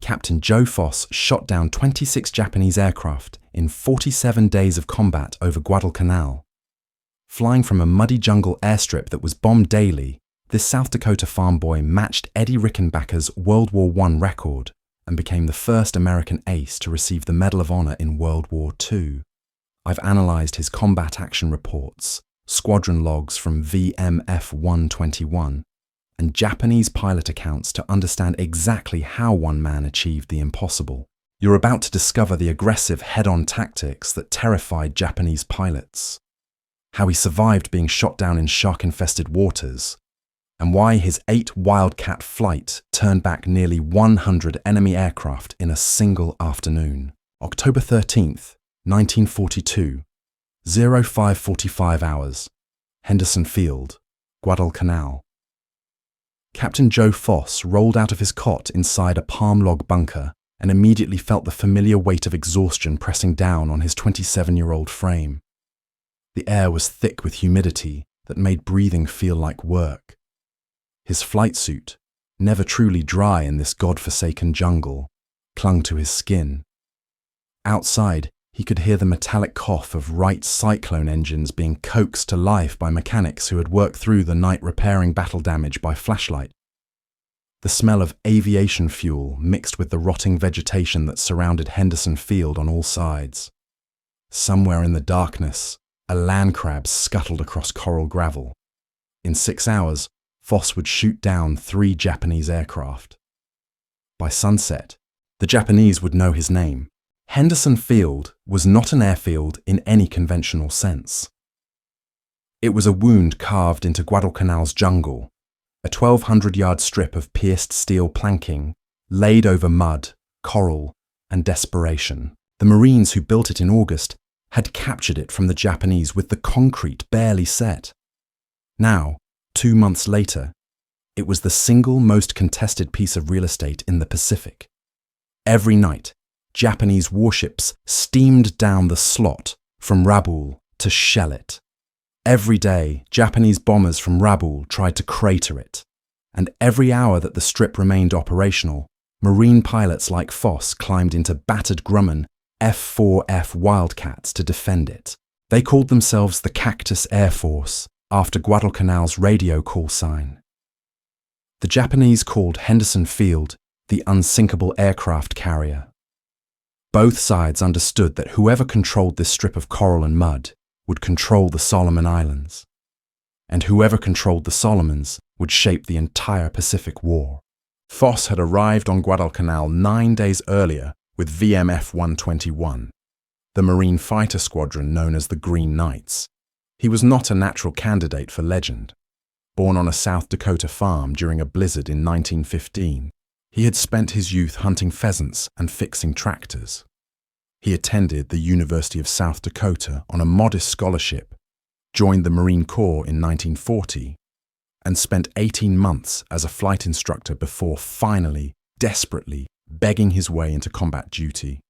Captain Joe Foss shot down 26 Japanese aircraft in 47 days of combat over Guadalcanal. Flying from a muddy jungle airstrip that was bombed daily, this South Dakota farm boy matched Eddie Rickenbacker's World War I record and became the first American ace to receive the Medal of Honor in World War II. I've analysed his combat action reports, squadron logs from VMF 121, and Japanese pilot accounts to understand exactly how one man achieved the impossible. You're about to discover the aggressive head-on tactics that terrified Japanese pilots, how he survived being shot down in shark-infested waters, and why his 8 Wildcat flight turned back nearly 100 enemy aircraft in a single afternoon. October 13th, 1942, 05:45 hours, Henderson Field, Guadalcanal. Captain Joe Foss rolled out of his cot inside a palm log bunker and immediately felt the familiar weight of exhaustion pressing down on his 27-year-old frame. The air was thick with humidity that made breathing feel like work. His flight suit, never truly dry in this god-forsaken jungle, clung to his skin. Outside, he could hear the metallic cough of Wright cyclone engines being coaxed to life by mechanics who had worked through the night repairing battle damage by flashlight. The smell of aviation fuel mixed with the rotting vegetation that surrounded Henderson Field on all sides. Somewhere in the darkness, a land crab scuttled across coral gravel. In 6 hours, Foss would shoot down 3 Japanese aircraft. By sunset, the Japanese would know his name. Henderson Field was not an airfield in any conventional sense. It was a wound carved into Guadalcanal's jungle, a 1,200-yard strip of pierced steel planking laid over mud, coral, and desperation. The Marines who built it in August had captured it from the Japanese with the concrete barely set. Now, 2 months later, it was the single most contested piece of real estate in the Pacific. Every night, Japanese warships steamed down the slot from Rabaul to shell it. Every day, Japanese bombers from Rabaul tried to crater it. And every hour that the strip remained operational, Marine pilots like Foss climbed into battered Grumman F4F Wildcats to defend it. They called themselves the Cactus Air Force, after Guadalcanal's radio call sign. The Japanese called Henderson Field the unsinkable aircraft carrier. Both sides understood that whoever controlled this strip of coral and mud would control the Solomon Islands, and whoever controlled the Solomons would shape the entire Pacific War. Foss had arrived on Guadalcanal 9 days earlier with VMF 121, the Marine fighter squadron known as the Green Knights. He was not a natural candidate for legend. Born on a South Dakota farm during a blizzard in 1915, he had spent his youth hunting pheasants and fixing tractors. He attended the University of South Dakota on a modest scholarship, joined the Marine Corps in 1940, and spent 18 months as a flight instructor before finally, desperately, begging his way into combat duty.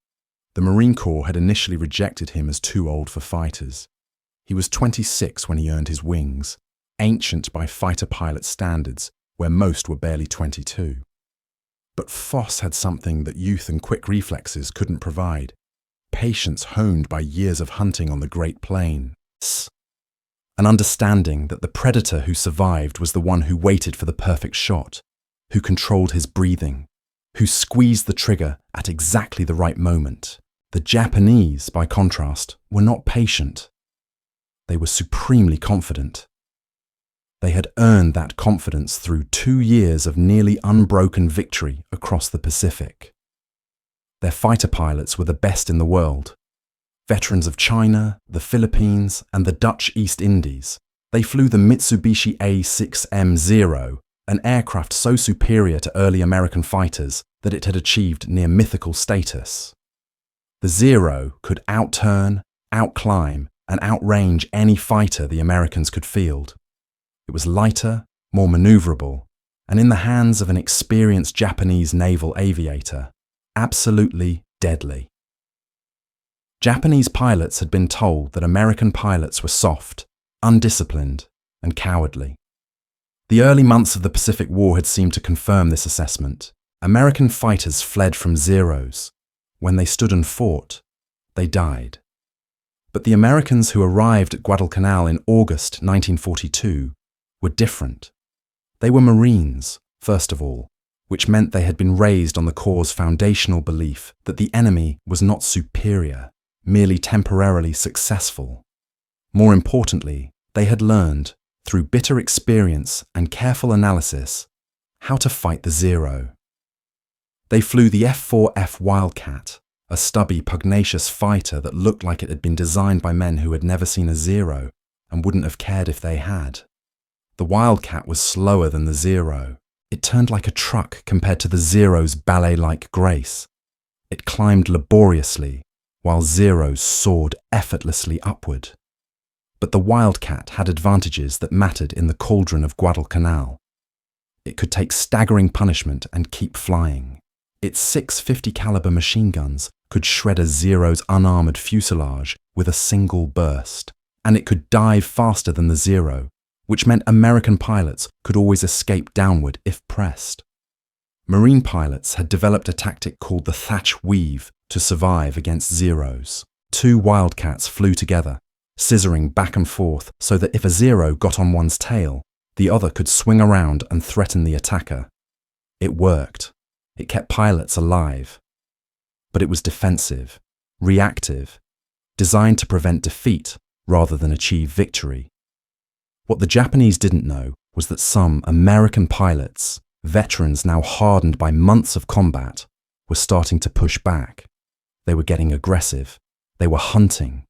The Marine Corps had initially rejected him as too old for fighters. He was 26 when he earned his wings, ancient by fighter pilot standards, where most were barely 22. But Foss had something that youth and quick reflexes couldn't provide. Patience honed by years of hunting on the Great Plains. An understanding that the predator who survived was the one who waited for the perfect shot, who controlled his breathing, who squeezed the trigger at exactly the right moment. The Japanese, by contrast, were not patient. They were supremely confident. They had earned that confidence through 2 years of nearly unbroken victory across the Pacific. Their fighter pilots were the best in the world. Veterans of China, the Philippines, and the Dutch East Indies, they flew the Mitsubishi A6M0, an aircraft so superior to early American fighters that it had achieved near mythical status. The Zero could outturn, outclimb, and outrange any fighter the Americans could field. It was lighter, more maneuverable, and in the hands of an experienced Japanese naval aviator, absolutely deadly. Japanese pilots had been told that American pilots were soft, undisciplined, and cowardly. The early months of the Pacific War had seemed to confirm this assessment. American fighters fled from Zeros. When they stood and fought, they died. But the Americans who arrived at Guadalcanal in August 1942 were different. They were Marines, first of all, which meant they had been raised on the Corps' foundational belief that the enemy was not superior, merely temporarily successful. More importantly, they had learned, through bitter experience and careful analysis, how to fight the Zero. They flew the F4F Wildcat, a stubby, pugnacious fighter that looked like it had been designed by men who had never seen a Zero and wouldn't have cared if they had. The Wildcat was slower than the Zero. It turned like a truck compared to the Zero's ballet-like grace. It climbed laboriously, while Zeros soared effortlessly upward. But the Wildcat had advantages that mattered in the cauldron of Guadalcanal. It could take staggering punishment and keep flying. Its 650 caliber machine guns could shred a Zero's unarmored fuselage with a single burst, and it could dive faster than the Zero, which meant American pilots could always escape downward if pressed. Marine pilots had developed a tactic called the thatch weave to survive against Zeros. 2 Wildcats flew together, scissoring back and forth so that if a Zero got on one's tail, the other could swing around and threaten the attacker. It worked. It kept pilots alive. But it was defensive, reactive, designed to prevent defeat rather than achieve victory. What the Japanese didn't know was that some American pilots, veterans now hardened by months of combat, were starting to push back. They were getting aggressive. They were hunting.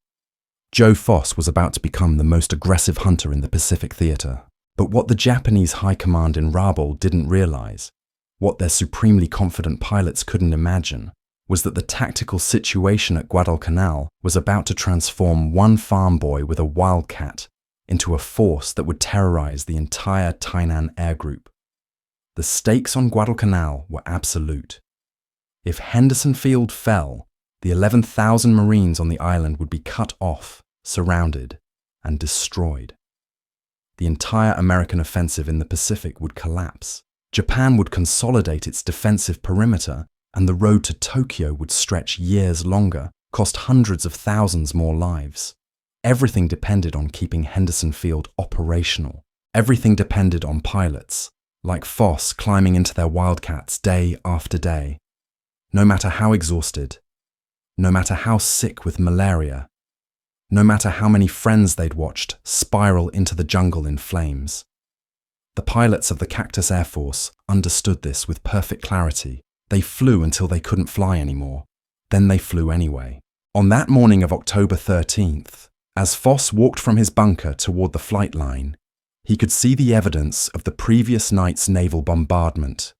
Joe Foss was about to become the most aggressive hunter in the Pacific Theater. But what the Japanese high command in Rabaul didn't realize, what their supremely confident pilots couldn't imagine, was that the tactical situation at Guadalcanal was about to transform one farm boy with a Wildcat into a force that would terrorize the entire Tainan Air Group. The stakes on Guadalcanal were absolute. If Henderson Field fell, the 11,000 Marines on the island would be cut off, surrounded, and destroyed. The entire American offensive in the Pacific would collapse. Japan would consolidate its defensive perimeter, and the road to Tokyo would stretch years longer, cost hundreds of thousands more lives. Everything depended on keeping Henderson Field operational. Everything depended on pilots, like Foss climbing into their Wildcats day after day. No matter how exhausted, no matter how sick with malaria, no matter how many friends they'd watched spiral into the jungle in flames. The pilots of the Cactus Air Force understood this with perfect clarity. They flew until they couldn't fly anymore. Then they flew anyway. On that morning of October 13th, as Foss walked from his bunker toward the flight line, he could see the evidence of the previous night's naval bombardment.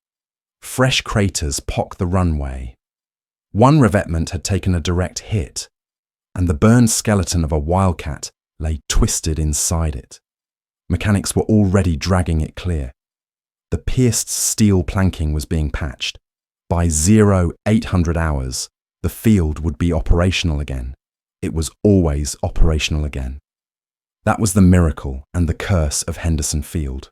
Fresh craters pocked the runway. One revetment had taken a direct hit, and the burned skeleton of a Wildcat lay twisted inside it. Mechanics were already dragging it clear. The pierced steel planking was being patched. By 0800 hours, the field would be operational again. It was always operational again. That was the miracle and the curse of Henderson Field.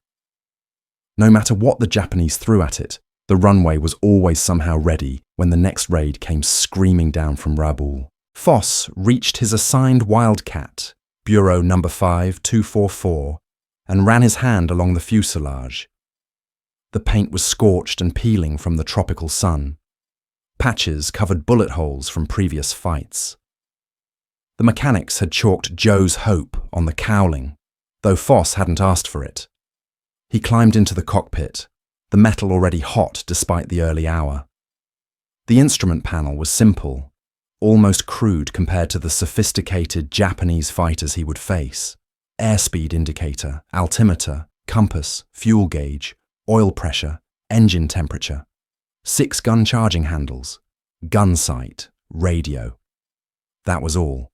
No matter what the Japanese threw at it, the runway was always somehow ready when the next raid came screaming down from Rabaul. Foss reached his assigned Wildcat, Bureau number 5244, and ran his hand along the fuselage. The paint was scorched and peeling from the tropical sun. Patches covered bullet holes from previous fights. The mechanics had chalked Joe's Hope on the cowling, though Foss hadn't asked for it. He climbed into the cockpit, the metal already hot despite the early hour. The instrument panel was simple, almost crude compared to the sophisticated Japanese fighters he would face. Airspeed indicator, altimeter, compass, fuel gauge, oil pressure, engine temperature, 6 gun charging handles, gun sight, radio. That was all.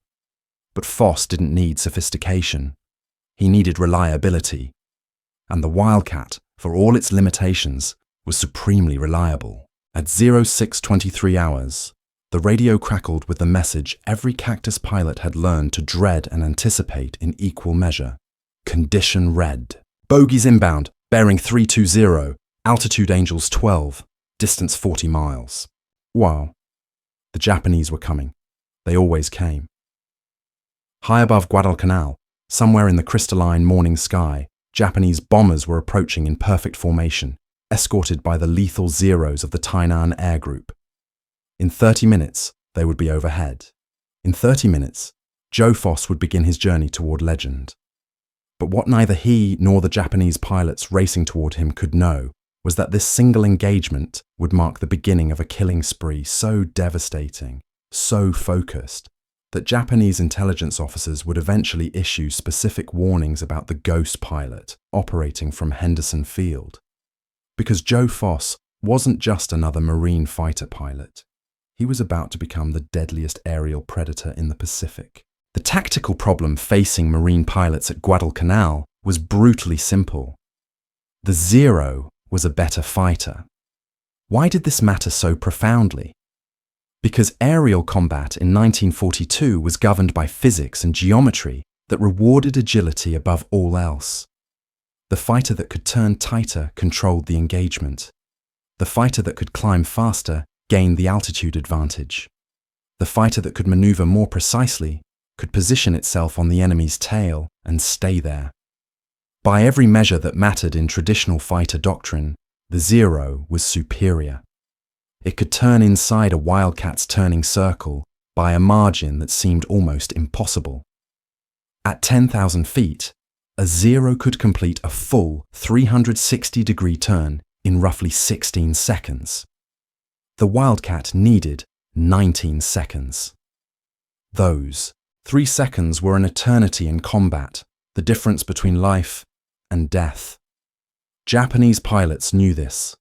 But Foss didn't need sophistication. He needed reliability. And the Wildcat, for all its limitations, was supremely reliable. At 0623 hours, the radio crackled with the message every Cactus pilot had learned to dread and anticipate in equal measure. Condition red. Bogies inbound, bearing 320, altitude angels 12. distance 40 miles. Wow. The Japanese were coming. They always came. High above Guadalcanal, somewhere in the crystalline morning sky, Japanese bombers were approaching in perfect formation, escorted by the lethal Zeros of the Tainan Air Group. In 30 minutes, they would be overhead. In 30 minutes, Joe Foss would begin his journey toward legend. But what neither he nor the Japanese pilots racing toward him could know was that this single engagement would mark the beginning of a killing spree so devastating, so focused, that Japanese intelligence officers would eventually issue specific warnings about the ghost pilot operating from Henderson Field. Because Joe Foss wasn't just another Marine fighter pilot. He was about to become the deadliest aerial predator in the Pacific. The tactical problem facing Marine pilots at Guadalcanal was brutally simple. The Zero was a better fighter. Why did this matter so profoundly? Because aerial combat in 1942 was governed by physics and geometry that rewarded agility above all else. The fighter that could turn tighter controlled the engagement. The fighter that could climb faster gained the altitude advantage. The fighter that could maneuver more precisely could position itself on the enemy's tail and stay there. By every measure that mattered in traditional fighter doctrine, the Zero was superior. It could turn inside a Wildcat's turning circle by a margin that seemed almost impossible. At 10,000 feet, a Zero could complete a full 360-degree turn in roughly 16 seconds. The Wildcat needed 19 seconds. Those 3 seconds were an eternity in combat, the difference between life and death. Japanese pilots knew this.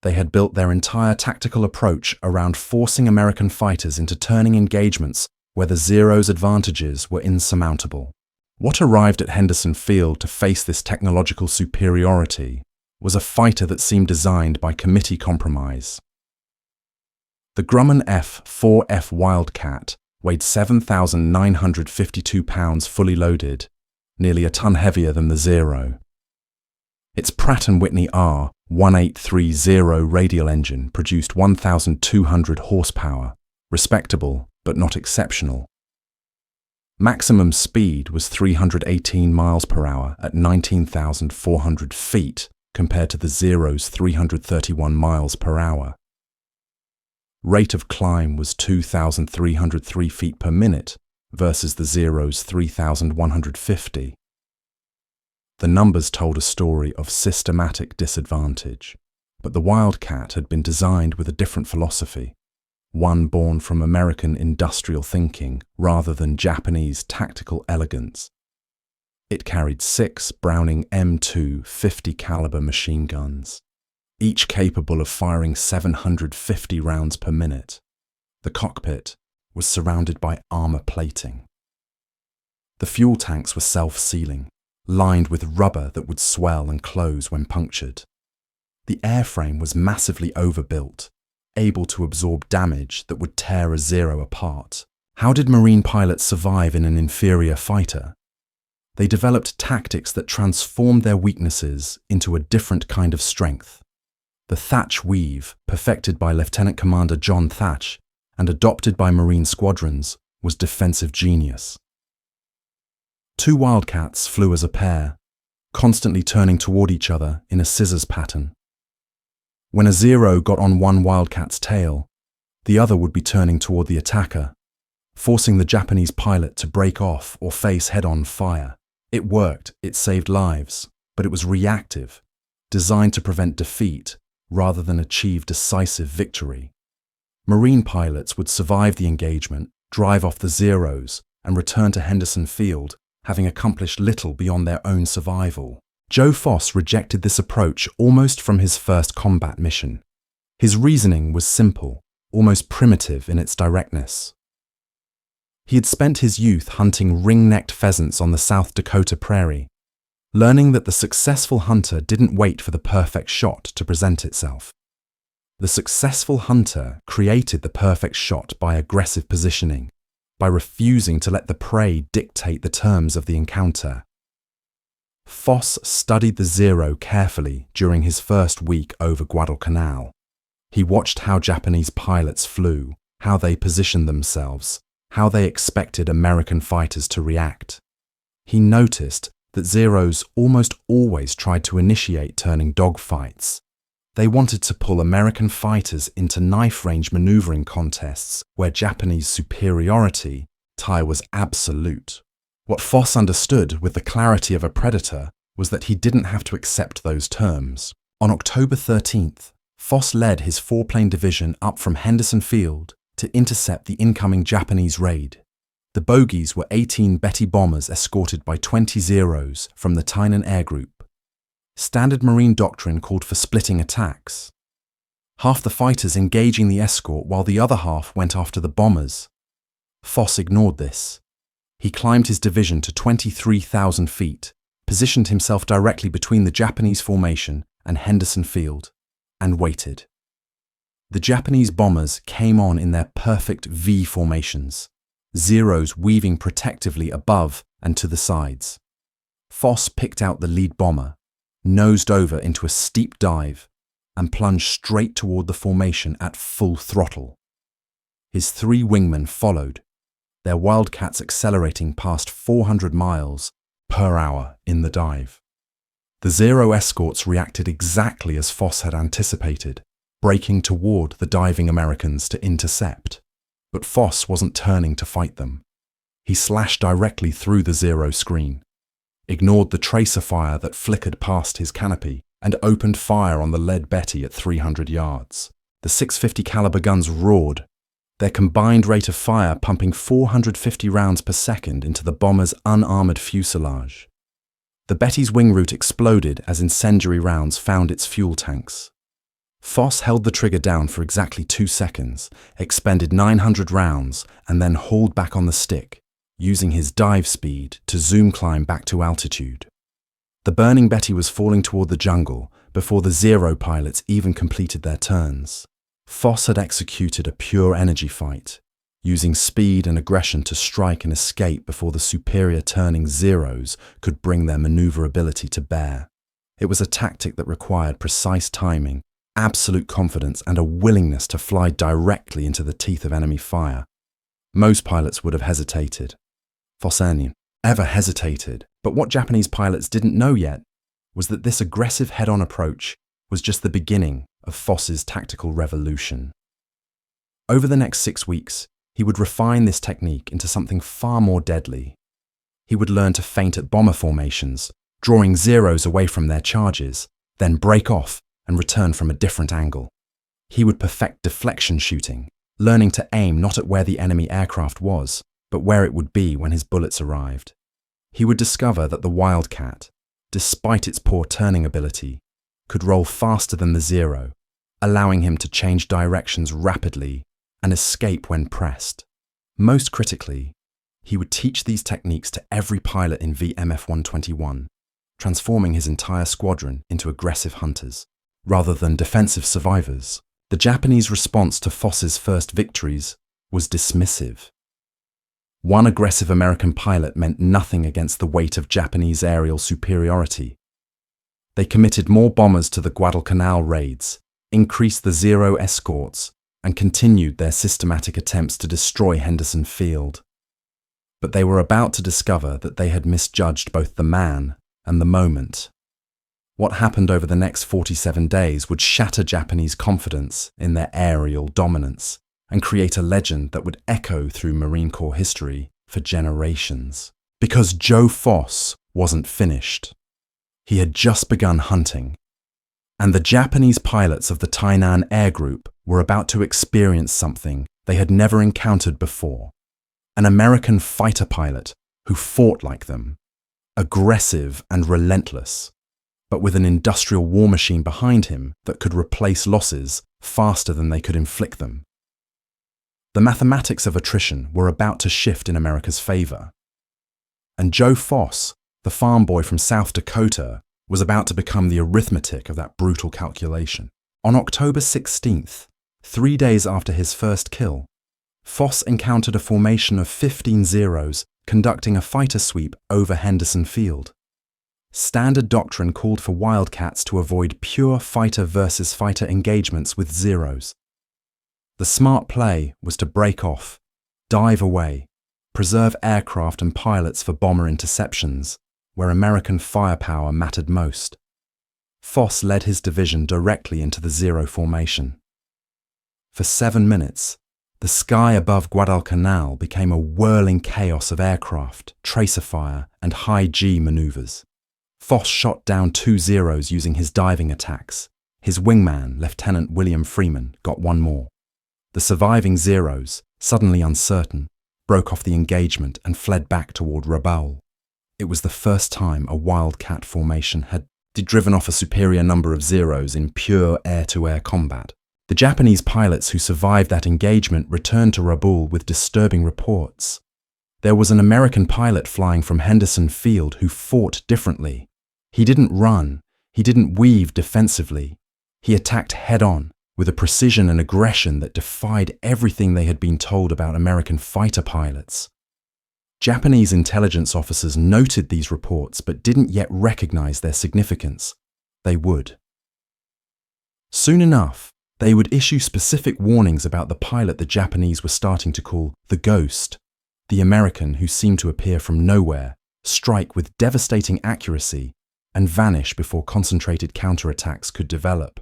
They had built their entire tactical approach around forcing American fighters into turning engagements where the Zero's advantages were insurmountable. What arrived at Henderson Field to face this technological superiority was a fighter that seemed designed by committee compromise. The Grumman F4F Wildcat weighed 7,952 pounds fully loaded, nearly a ton heavier than the Zero. Its Pratt & Whitney R1830 radial engine produced 1,200 horsepower, respectable but not exceptional. Maximum speed was 318 miles per hour at 19,400 feet compared to the Zero's 331 miles per hour. Rate of climb was 2,303 feet per minute versus the Zero's 3,150. The numbers told a story of systematic disadvantage, but the Wildcat had been designed with a different philosophy, one born from American industrial thinking rather than Japanese tactical elegance. It carried 6 Browning M2 50 caliber machine guns, each capable of firing 750 rounds per minute. The cockpit was surrounded by armor plating. The fuel tanks were self-sealing, lined with rubber that would swell and close when punctured. The airframe was massively overbuilt, able to absorb damage that would tear a Zero apart. How did Marine pilots survive in an inferior fighter? They developed tactics that transformed their weaknesses into a different kind of strength. The Thatch weave, perfected by Lieutenant Commander John Thatch and adopted by Marine squadrons, was defensive genius. 2 Wildcats flew as a pair, constantly turning toward each other in a scissors pattern. When a Zero got on one Wildcat's tail, the other would be turning toward the attacker, forcing the Japanese pilot to break off or face head-on fire. It worked, it saved lives, but it was reactive, designed to prevent defeat rather than achieve decisive victory. Marine pilots would survive the engagement, drive off the Zeros, and return to Henderson Field, having accomplished little beyond their own survival. Joe Foss rejected this approach almost from his first combat mission. His reasoning was simple, almost primitive in its directness. He had spent his youth hunting ring-necked pheasants on the South Dakota prairie, learning that the successful hunter didn't wait for the perfect shot to present itself. The successful hunter created the perfect shot by aggressive positioning, by refusing to let the prey dictate the terms of the encounter. Foss studied the Zero carefully during his first week over Guadalcanal. He watched how Japanese pilots flew, how they positioned themselves, how they expected American fighters to react. He noticed that Zeros almost always tried to initiate turning dogfights. They wanted to pull American fighters into knife-range maneuvering contests where Japanese superiority was absolute. What Foss understood with the clarity of a predator was that he didn't have to accept those terms. On October 13th, Foss led his 4-plane division up from Henderson Field to intercept the incoming Japanese raid. The bogies were 18 Betty bombers escorted by 20 Zeros from the Tainan Air Group. Standard Marine doctrine called for splitting attacks. Half the fighters engaging the escort while the other half went after the bombers. Foss ignored this. He climbed his division to 23,000 feet, positioned himself directly between the Japanese formation and Henderson Field, and waited. The Japanese bombers came on in their perfect V formations, Zeros weaving protectively above and to the sides. Foss picked out the lead bomber, nosed over into a steep dive, and plunged straight toward the formation at full throttle. His 3 wingmen followed, their Wildcats accelerating past 400 miles per hour in the dive. The Zero escorts reacted exactly as Foss had anticipated, braking toward the diving Americans to intercept. But Foss wasn't turning to fight them. He slashed directly through the Zero screen, ignored the tracer fire that flickered past his canopy, and opened fire on the lead Betty at 300 yards. The .650 caliber guns roared, their combined rate of fire pumping 450 rounds per second into the bomber's unarmored fuselage. The Betty's wing root exploded as incendiary rounds found its fuel tanks. Foss held the trigger down for exactly 2 seconds, expended 900 rounds, and then hauled back on the stick, using his dive speed to zoom climb back to altitude. The burning Betty was falling toward the jungle before the Zero pilots even completed their turns. Foss had executed a pure energy fight, using speed and aggression to strike and escape before the superior turning Zeros could bring their maneuverability to bear. It was a tactic that required precise timing, absolute confidence, and a willingness to fly directly into the teeth of enemy fire. Most pilots would have hesitated. Foss ever hesitated, but what Japanese pilots didn't know yet was that this aggressive head-on approach was just the beginning of Foss's tactical revolution. Over the next 6 weeks, he would refine this technique into something far more deadly. He would learn to feint at bomber formations, drawing Zeros away from their charges, then break off and return from a different angle. He would perfect deflection shooting, learning to aim not at where the enemy aircraft was, but where it would be when his bullets arrived. He would discover that the Wildcat, despite its poor turning ability, could roll faster than the Zero, allowing him to change directions rapidly and escape when pressed. Most critically, he would teach these techniques to every pilot in VMF 121, transforming his entire squadron into aggressive hunters, rather than defensive survivors. The Japanese response to Foss's first victories was dismissive. One aggressive American pilot meant nothing against the weight of Japanese aerial superiority. They committed more bombers to the Guadalcanal raids, increased the Zero escorts, and continued their systematic attempts to destroy Henderson Field. But they were about to discover that they had misjudged both the man and the moment. What happened over the next 47 days would shatter Japanese confidence in their aerial dominance and create a legend that would echo through Marine Corps history for generations. Because Joe Foss wasn't finished. He had just begun hunting, and the Japanese pilots of the Tainan Air Group were about to experience something they had never encountered before. An American fighter pilot who fought like them, aggressive and relentless, but with an industrial war machine behind him that could replace losses faster than they could inflict them. The mathematics of attrition were about to shift in America's favor, and Joe Foss, the farm boy from South Dakota, was about to become the arithmetic of that brutal calculation. On October 16th, 3 days after his first kill, Foss encountered a formation of 15 Zeros conducting a fighter sweep over Henderson Field. Standard doctrine called for Wildcats to avoid pure fighter versus fighter engagements with zeros. The smart play was to break off, dive away, preserve aircraft and pilots for bomber interceptions, where American firepower mattered most. Foss led his division directly into the zero formation. For 7 minutes, the sky above Guadalcanal became a whirling chaos of aircraft, tracer fire, and high-G maneuvers. Foss shot down 2 zeros using his diving attacks. His wingman, Lieutenant William Freeman, got one more. The surviving zeros, suddenly uncertain, broke off the engagement and fled back toward Rabaul. It was the first time a Wildcat formation had driven off a superior number of zeros in pure air-to-air combat. The Japanese pilots who survived that engagement returned to Rabaul with disturbing reports. There was an American pilot flying from Henderson Field who fought differently. He didn't run, he didn't weave defensively. He attacked head-on, with a precision and aggression that defied everything they had been told about American fighter pilots. Japanese intelligence officers noted these reports but didn't yet recognize their significance. They would. Soon enough, they would issue specific warnings about the pilot the Japanese were starting to call the Ghost, the American who seemed to appear from nowhere, strike with devastating accuracy, and vanish before concentrated counterattacks could develop.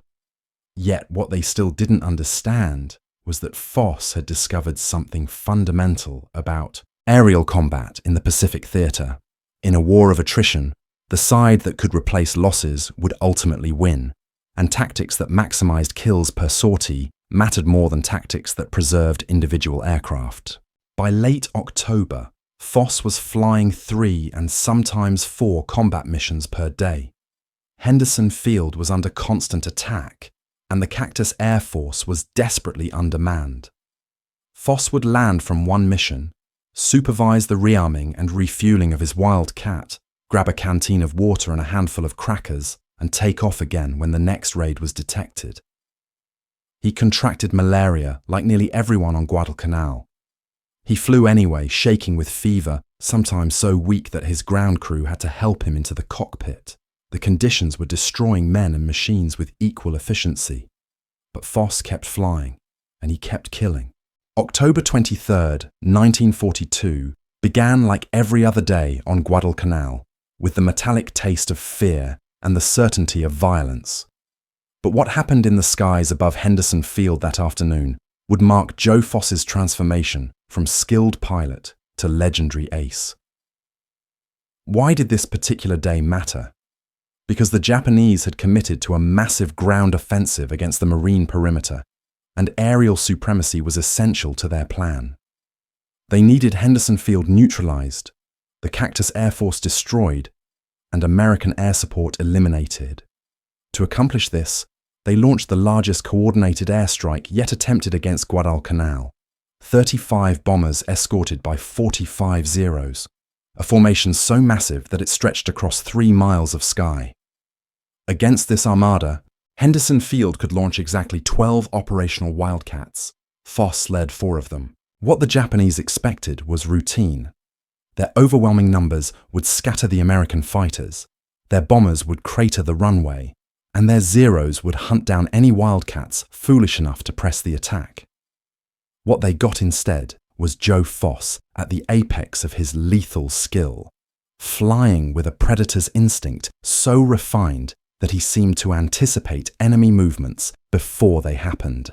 Yet what they still didn't understand was that Foss had discovered something fundamental about aerial combat in the Pacific Theater. In a war of attrition, the side that could replace losses would ultimately win, and tactics that maximized kills per sortie mattered more than tactics that preserved individual aircraft. By late October, Foss was flying 3 and sometimes 4 combat missions per day. Henderson Field was under constant attack, and the Cactus Air Force was desperately undermanned. Foss would land from one mission, supervise the rearming and refueling of his Wildcat, grab a canteen of water and a handful of crackers, and take off again when the next raid was detected. He contracted malaria like nearly everyone on Guadalcanal. He flew anyway, shaking with fever, sometimes so weak that his ground crew had to help him into the cockpit. The conditions were destroying men and machines with equal efficiency. But Foss kept flying, and he kept killing. October 23rd, 1942, began like every other day on Guadalcanal, with the metallic taste of fear and the certainty of violence. But what happened in the skies above Henderson Field that afternoon would mark Joe Foss's transformation from skilled pilot to legendary ace. Why did this particular day matter? Because the Japanese had committed to a massive ground offensive against the marine perimeter, and aerial supremacy was essential to their plan. They needed Henderson Field neutralized, the Cactus Air Force destroyed, and American air support eliminated. To accomplish this, they launched the largest coordinated airstrike yet attempted against Guadalcanal. 35 bombers escorted by 45 Zeros, a formation so massive that it stretched across 3 miles of sky. Against this armada, Henderson Field could launch exactly 12 operational Wildcats. Foss led 4 of them. What the Japanese expected was routine. Their overwhelming numbers would scatter the American fighters, their bombers would crater the runway, and their Zeros would hunt down any Wildcats foolish enough to press the attack. What they got instead was Joe Foss at the apex of his lethal skill, flying with a predator's instinct so refined that he seemed to anticipate enemy movements before they happened.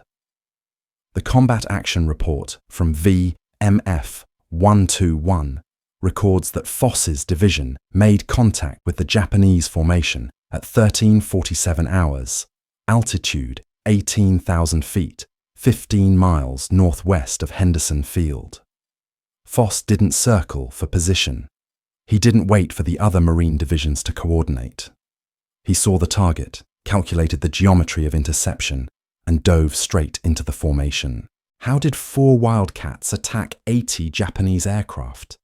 The Combat Action Report from VMF 121 records that Foss's division made contact with the Japanese formation at 13:47 hours, altitude 18,000 feet, 15 miles northwest of Henderson Field. Foss didn't circle for position. He didn't wait for the other Marine divisions to coordinate. He saw the target, calculated the geometry of interception, and dove straight into the formation. How did 4 Wildcats attack 80 Japanese aircraft?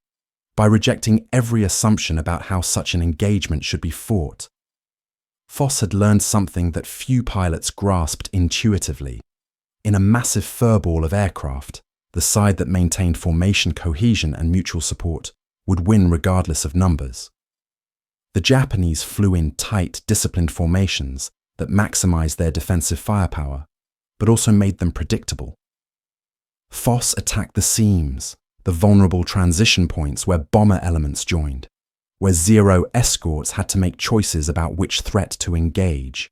By rejecting every assumption about how such an engagement should be fought. Foss had learned something that few pilots grasped intuitively. In a massive furball of aircraft, the side that maintained formation cohesion and mutual support would win regardless of numbers. The Japanese flew in tight, disciplined formations that maximized their defensive firepower, but also made them predictable. Foss attacked the seams, the vulnerable transition points where bomber elements joined, where Zero escorts had to make choices about which threat to engage.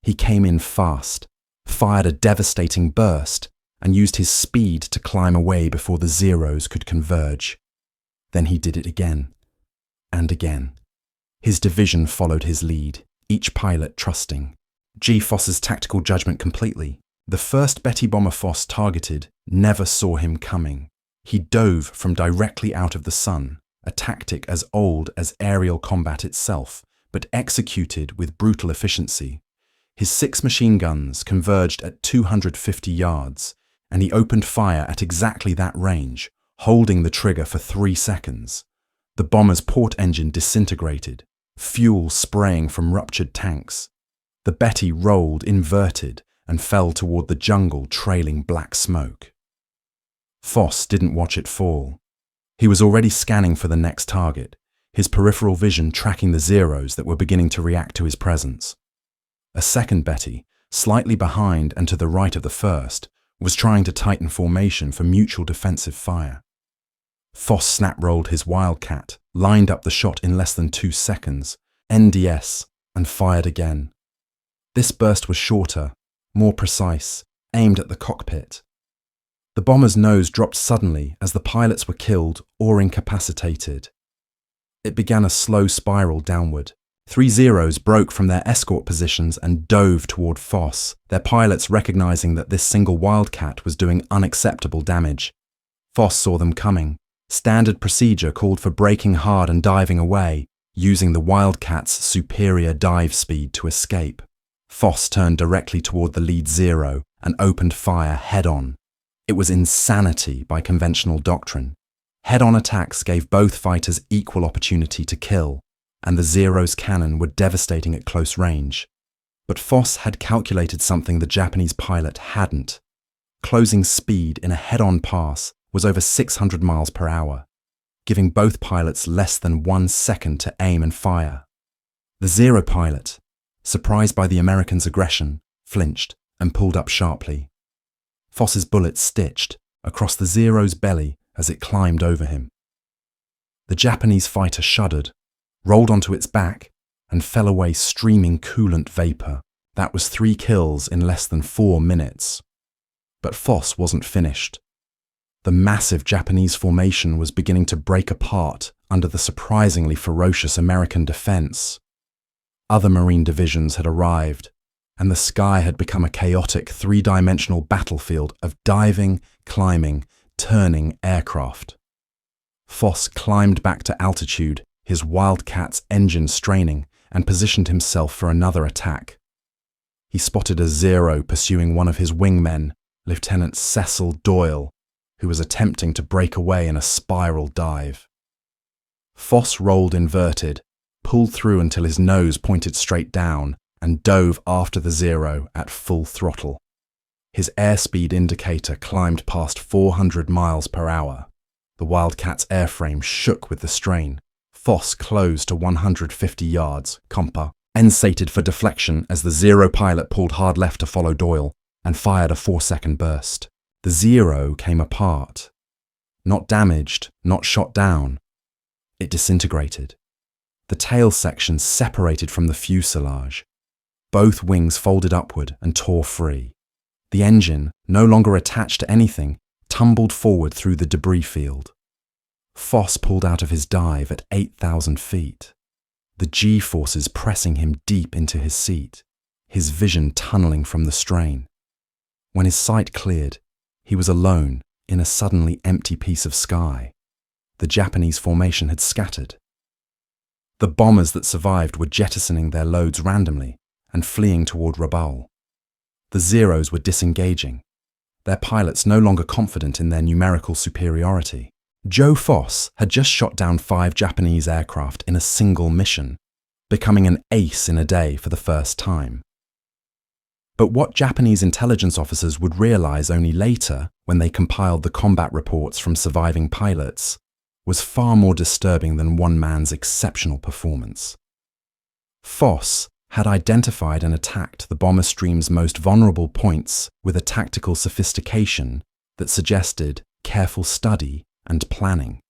He came in fast, fired a devastating burst, and used his speed to climb away before the Zeros could converge. Then he did it again, and again. His division followed his lead, each pilot trusting G. Foss's tactical judgment completely. The first Betty bomber Foss targeted never saw him coming. He dove from directly out of the sun, a tactic as old as aerial combat itself, but executed with brutal efficiency. His 6 machine guns converged at 250 yards, and he opened fire at exactly that range, holding the trigger for 3 seconds. The bomber's port engine disintegrated, fuel spraying from ruptured tanks. The Betty rolled inverted and fell toward the jungle, trailing black smoke. Foss didn't watch it fall. He was already scanning for the next target, his peripheral vision tracking the Zeros that were beginning to react to his presence. A second Betty, slightly behind and to the right of the first, was trying to tighten formation for mutual defensive fire. Foss snap-rolled his Wildcat, lined up the shot in less than 2 seconds, NDS, and fired again. This burst was shorter, more precise, aimed at the cockpit. The bomber's nose dropped suddenly as the pilots were killed or incapacitated. It began a slow spiral downward. 3 Zeros broke from their escort positions and dove toward Foss, their pilots recognizing that this single Wildcat was doing unacceptable damage. Foss saw them coming. Standard procedure called for braking hard and diving away, using the Wildcat's superior dive speed to escape. Foss turned directly toward the lead Zero and opened fire head-on. It was insanity by conventional doctrine. Head-on attacks gave both fighters equal opportunity to kill, and the Zero's cannon were devastating at close range. But Foss had calculated something the Japanese pilot hadn't. Closing speed in a head-on pass was over 600 miles per hour, giving both pilots less than 1 second to aim and fire. The Zero pilot, surprised by the Americans' aggression, flinched and pulled up sharply. Foss's bullet stitched across the Zero's belly as it climbed over him. The Japanese fighter shuddered, rolled onto its back, and fell away streaming coolant vapor. That was 3 kills in less than 4 minutes. But Foss wasn't finished. The massive Japanese formation was beginning to break apart under the surprisingly ferocious American defense. Other Marine divisions had arrived, and the sky had become a chaotic 3-dimensional battlefield of diving, climbing, turning aircraft. Foss climbed back to altitude, his Wildcat's engine straining, and positioned himself for another attack. He spotted a Zero pursuing one of his wingmen, Lieutenant Cecil Doyle, who was attempting to break away in a spiral dive. Foss rolled inverted, pulled through until his nose pointed straight down, and dove after the Zero at full throttle. His airspeed indicator climbed past 400 miles per hour. The Wildcat's airframe shook with the strain. Foss closed to 150 yards, compa, end-sated for deflection as the Zero pilot pulled hard left to follow Doyle and fired a 4-second burst. The Zero came apart. Not damaged, not shot down. It disintegrated. The tail section separated from the fuselage. Both wings folded upward and tore free. The engine, no longer attached to anything, tumbled forward through the debris field. Foss pulled out of his dive at 8,000 feet. The G-forces pressing him deep into his seat, his vision tunneling from the strain. When his sight cleared, he was alone in a suddenly empty piece of sky. The Japanese formation had scattered. The bombers that survived were jettisoning their loads randomly and fleeing toward Rabaul. The Zeros were disengaging, their pilots no longer confident in their numerical superiority. Joe Foss had just shot down 5 Japanese aircraft in a single mission, becoming an ace in a day for the first time. But what Japanese intelligence officers would realize only later, when they compiled the combat reports from surviving pilots, was far more disturbing than one man's exceptional performance. Foss had identified and attacked the bomber stream's most vulnerable points with a tactical sophistication that suggested careful study and planning.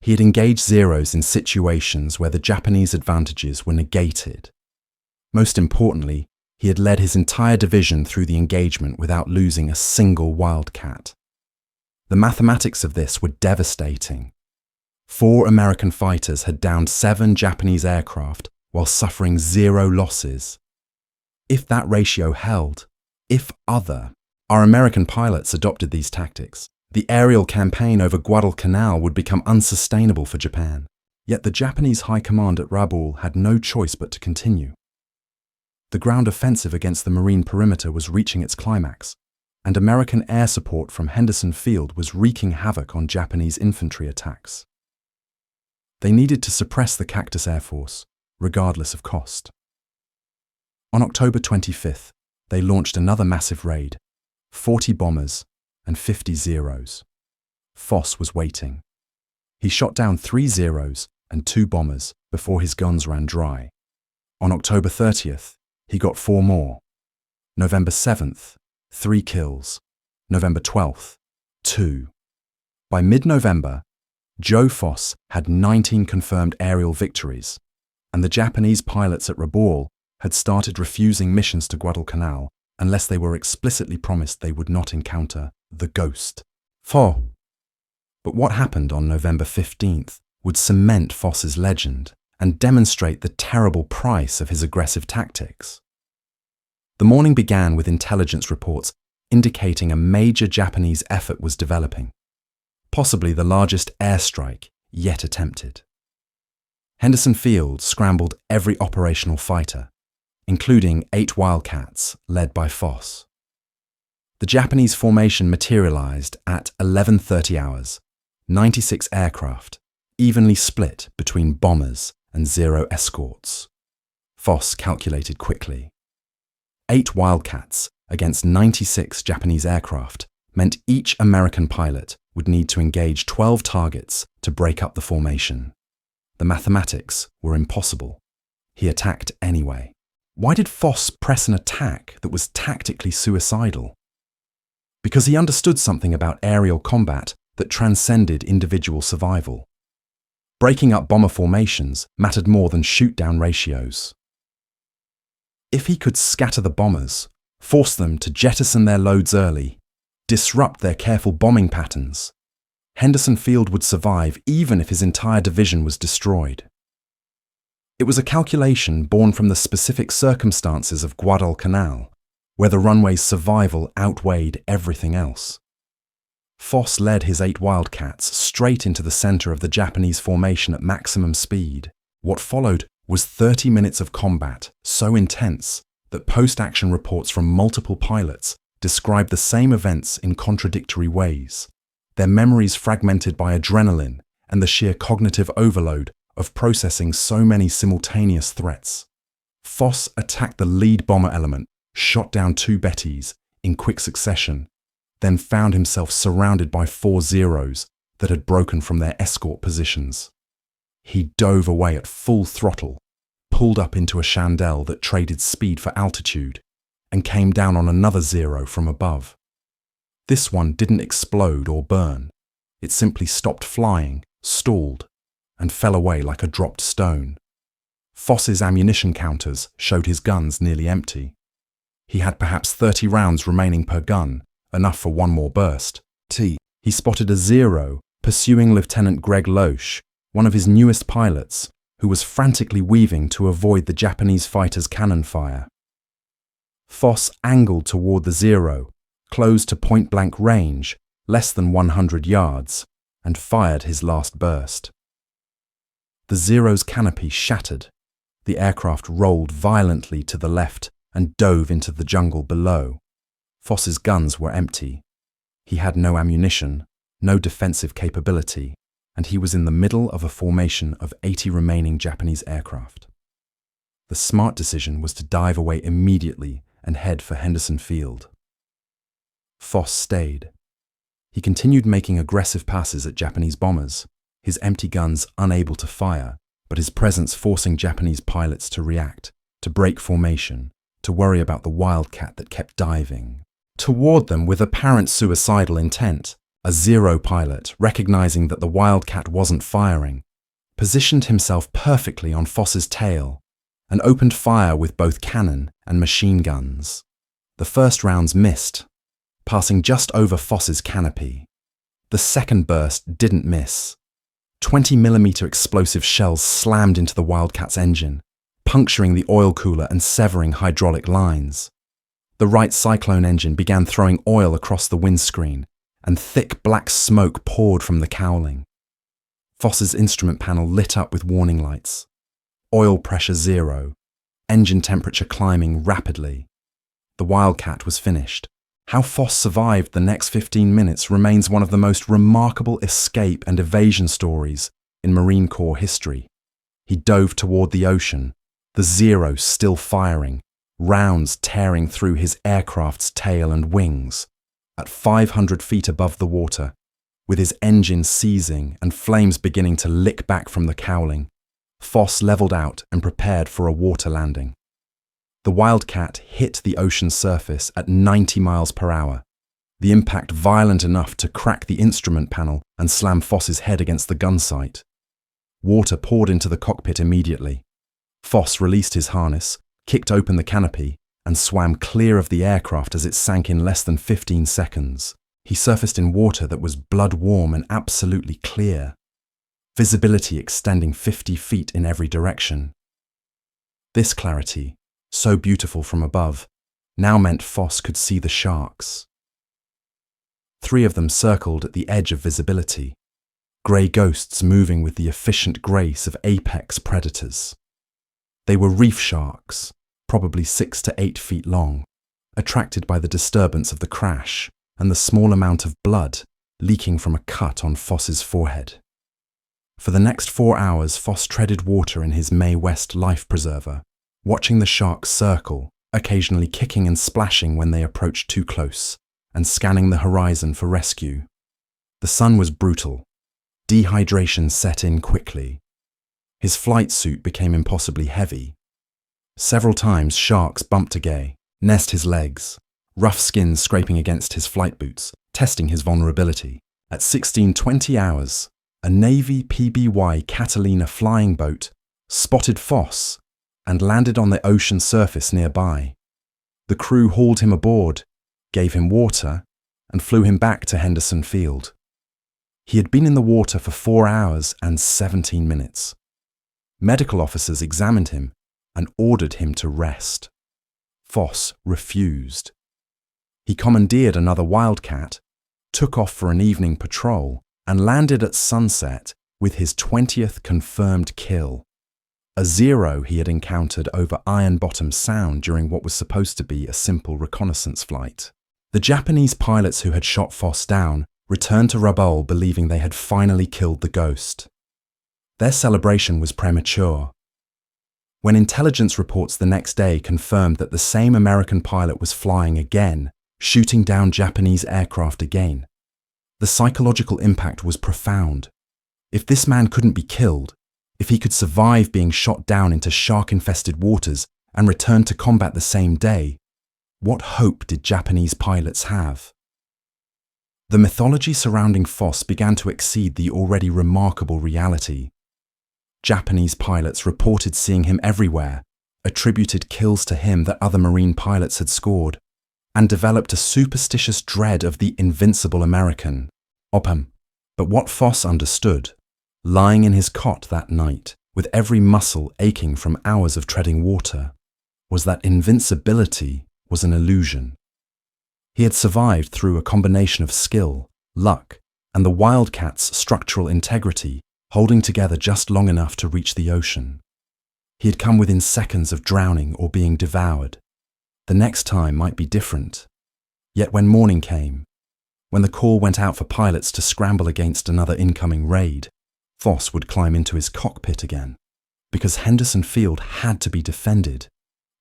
He had engaged Zeros in situations where the Japanese advantages were negated. Most importantly, he had led his entire division through the engagement without losing a single Wildcat. The mathematics of this were devastating. 4 American fighters had downed 7 Japanese aircraft while suffering 0 losses. If that ratio held, our American pilots adopted these tactics, the aerial campaign over Guadalcanal would become unsustainable for Japan. Yet the Japanese high command at Rabaul had no choice but to continue. The ground offensive against the marine perimeter was reaching its climax, and American air support from Henderson Field was wreaking havoc on Japanese infantry attacks. They needed to suppress the Cactus Air Force, regardless of cost. On October 25th, they launched another massive raid, 40 bombers and 50 Zeros. Foss was waiting. He shot down 3 Zeros and 2 bombers before his guns ran dry. On October 30th, he got 4 more. November 7th, 3 kills. November 12th, 2. By mid-November, Joe Foss had 19 confirmed aerial victories, and the Japanese pilots at Rabaul had started refusing missions to Guadalcanal unless they were explicitly promised they would not encounter the Ghost. But what happened on November 15th would cement Foss's legend and demonstrate the terrible price of his aggressive tactics. The morning began with intelligence reports indicating a major Japanese effort was developing, possibly the largest airstrike yet attempted. Henderson Field scrambled every operational fighter, including 8 Wildcats led by Foss. The Japanese formation materialized at 11:30 hours, 96 aircraft, evenly split between bombers and 0 escorts. Foss calculated quickly. 8 Wildcats against 96 Japanese aircraft meant each American pilot would need to engage 12 targets to break up the formation. The mathematics were impossible. He attacked anyway. Why did Foss press an attack that was tactically suicidal? Because he understood something about aerial combat that transcended individual survival. Breaking up bomber formations mattered more than shoot-down ratios. If he could scatter the bombers, force them to jettison their loads early, disrupt their careful bombing patterns, Henderson Field would survive even if his entire division was destroyed. It was a calculation born from the specific circumstances of Guadalcanal, where the runway's survival outweighed everything else. Foss led his 8 Wildcats straight into the center of the Japanese formation at maximum speed. What followed was 30 minutes of combat so intense that post-action reports from multiple pilots described the same events in contradictory ways, their memories fragmented by adrenaline and the sheer cognitive overload of processing so many simultaneous threats. Foss attacked the lead bomber element, shot down 2 Bettys in quick succession, then found himself surrounded by 4 Zeros that had broken from their escort positions. He dove away at full throttle, pulled up into a chandelle that traded speed for altitude, and came down on another Zero from above. This one didn't explode or burn. It simply stopped flying, stalled, and fell away like a dropped stone. Foss's ammunition counters showed his guns nearly empty. He had perhaps 30 rounds remaining per gun, enough for one more burst. He spotted a Zero pursuing Lieutenant Greg Loesch, one of his newest pilots, who was frantically weaving to avoid the Japanese fighter's cannon fire. Foss angled toward the Zero, close to point-blank range, less than 100 yards, and fired his last burst. The Zero's canopy shattered. The aircraft rolled violently to the left and dove into the jungle below. Foss's guns were empty. He had no ammunition, no defensive capability, and he was in the middle of a formation of 80 remaining Japanese aircraft. The smart decision was to dive away immediately and head for Henderson Field. Foss stayed. He continued making aggressive passes at Japanese bombers, his empty guns unable to fire, but his presence forcing Japanese pilots to react, to break formation, to worry about the Wildcat that kept diving toward them with apparent suicidal intent. A Zero pilot, recognizing that the Wildcat wasn't firing, positioned himself perfectly on Foss's tail and opened fire with both cannon and machine guns. The first rounds missed, passing just over Foss's canopy. The second burst didn't miss. 20mm explosive shells slammed into the Wildcat's engine, puncturing the oil cooler and severing hydraulic lines. The right cyclone engine began throwing oil across the windscreen, and thick black smoke poured from the cowling. Foss's instrument panel lit up with warning lights. Oil pressure 0, engine temperature climbing rapidly. The Wildcat was finished. How Foss survived the next 15 minutes remains one of the most remarkable escape and evasion stories in Marine Corps history. He dove toward the ocean, the Zero still firing, rounds tearing through his aircraft's tail and wings. At 500 feet above the water, with his engine seizing and flames beginning to lick back from the cowling, Foss leveled out and prepared for a water landing. The Wildcat hit the ocean surface at 90 miles per hour, the impact violent enough to crack the instrument panel and slam Foss's head against the gun sight. Water poured into the cockpit immediately. Foss released his harness, kicked open the canopy, and swam clear of the aircraft as it sank in less than 15 seconds. He surfaced in water that was blood-warm and absolutely clear, visibility extending 50 feet in every direction. This clarity, so beautiful from above, now meant Foss could see the sharks. 3 of them circled at the edge of visibility, grey ghosts moving with the efficient grace of apex predators. They were reef sharks, probably 6 to 8 feet long, attracted by the disturbance of the crash and the small amount of blood leaking from a cut on Foss's forehead. For the next 4 hours, Foss treaded water in his Mae West life preserver, watching the sharks circle, occasionally kicking and splashing when they approached too close, and scanning the horizon for rescue. The sun was brutal. Dehydration set in quickly. His flight suit became impossibly heavy. Several times sharks bumped Agay, nested his legs, rough skins scraping against his flight boots, testing his vulnerability. At 16:20 hours, a Navy PBY Catalina flying boat spotted Foss and landed on the ocean surface nearby. The crew hauled him aboard, gave him water, and flew him back to Henderson Field. He had been in the water for 4 hours and 17 minutes. Medical officers examined him and ordered him to rest. Foss refused. He commandeered another Wildcat, took off for an evening patrol, and landed at sunset with his 20th confirmed kill. A Zero he had encountered over Iron Bottom Sound during what was supposed to be a simple reconnaissance flight. The Japanese pilots who had shot Foss down returned to Rabaul believing they had finally killed the ghost. Their celebration was premature. When intelligence reports the next day confirmed that the same American pilot was flying again, shooting down Japanese aircraft again, the psychological impact was profound. If this man couldn't be killed, if he could survive being shot down into shark-infested waters and return to combat the same day, what hope did Japanese pilots have? The mythology surrounding Foss began to exceed the already remarkable reality. Japanese pilots reported seeing him everywhere, attributed kills to him that other Marine pilots had scored, and developed a superstitious dread of the invincible American, Opham. But what Foss understood, lying in his cot that night, with every muscle aching from hours of treading water, was that invincibility was an illusion. He had survived through a combination of skill, luck, and the Wildcat's structural integrity holding together just long enough to reach the ocean. He had come within seconds of drowning or being devoured. The next time might be different. Yet when morning came, when the call went out for pilots to scramble against another incoming raid, Foss would climb into his cockpit again, because Henderson Field had to be defended,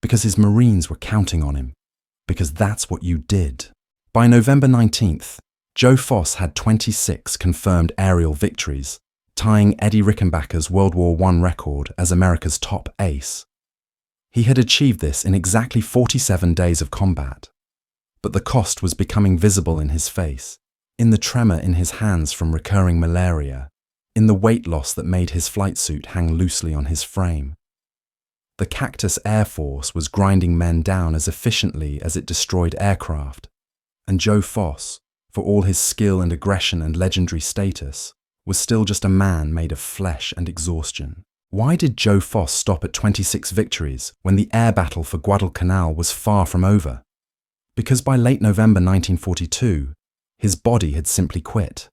because his Marines were counting on him, because that's what you did. By November 19th, Joe Foss had 26 confirmed aerial victories, tying Eddie Rickenbacker's World War I record as America's top ace. He had achieved this in exactly 47 days of combat. But the cost was becoming visible in his face, in the tremor in his hands from recurring malaria, in the weight loss that made his flight suit hang loosely on his frame. The Cactus Air Force was grinding men down as efficiently as it destroyed aircraft, and Joe Foss, for all his skill and aggression and legendary status, was still just a man made of flesh and exhaustion. Why did Joe Foss stop at 26 victories when the air battle for Guadalcanal was far from over? Because by late November 1942, his body had simply quit.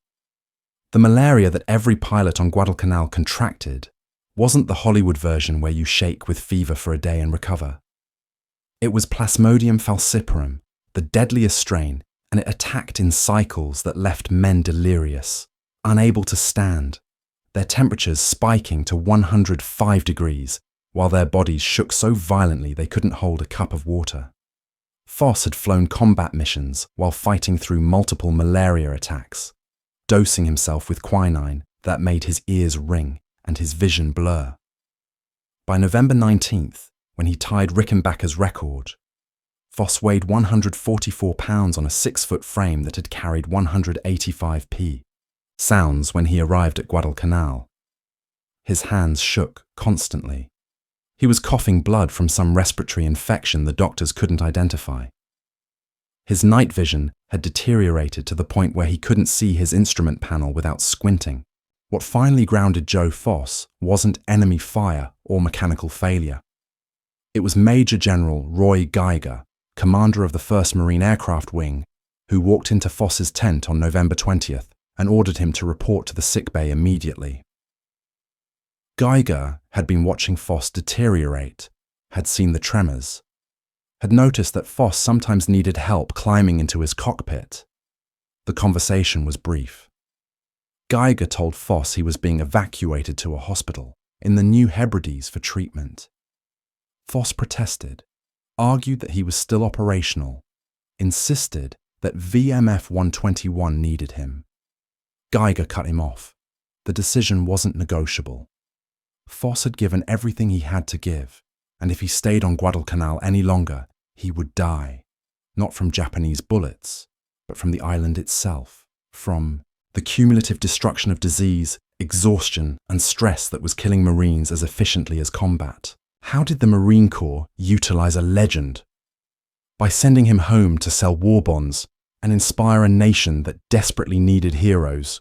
The malaria that every pilot on Guadalcanal contracted wasn't the Hollywood version where you shake with fever for a day and recover. It was Plasmodium falciparum, the deadliest strain, and it attacked in cycles that left men delirious, unable to stand, their temperatures spiking to 105 degrees, while their bodies shook so violently they couldn't hold a cup of water. Foss had flown combat missions while fighting through multiple malaria attacks, dosing himself with quinine that made his ears ring and his vision blur. By November 19th, when he tied Rickenbacker's record, Foss weighed 144 pounds on a 6-foot frame that had carried 185 sounds when he arrived at Guadalcanal. His hands shook constantly. He was coughing blood from some respiratory infection the doctors couldn't identify. His night vision had deteriorated to the point where he couldn't see his instrument panel without squinting. What finally grounded Joe Foss wasn't enemy fire or mechanical failure. It was Major General Roy Geiger, commander of the 1st Marine Aircraft Wing, who walked into Foss's tent on November 20th and ordered him to report to the sickbay immediately. Geiger had been watching Foss deteriorate, had seen the tremors, had noticed that Foss sometimes needed help climbing into his cockpit. The conversation was brief. Geiger told Foss he was being evacuated to a hospital in the New Hebrides for treatment. Foss protested, argued that he was still operational, insisted that VMF 121 needed him. Geiger cut him off. The decision wasn't negotiable. Foss had given everything he had to give, and if he stayed on Guadalcanal any longer, he would die, not from Japanese bullets, but from the island itself, from the cumulative destruction of disease, exhaustion, and stress that was killing Marines as efficiently as combat. How did the Marine Corps utilize a legend? By sending him home to sell war bonds and inspire a nation that desperately needed heroes.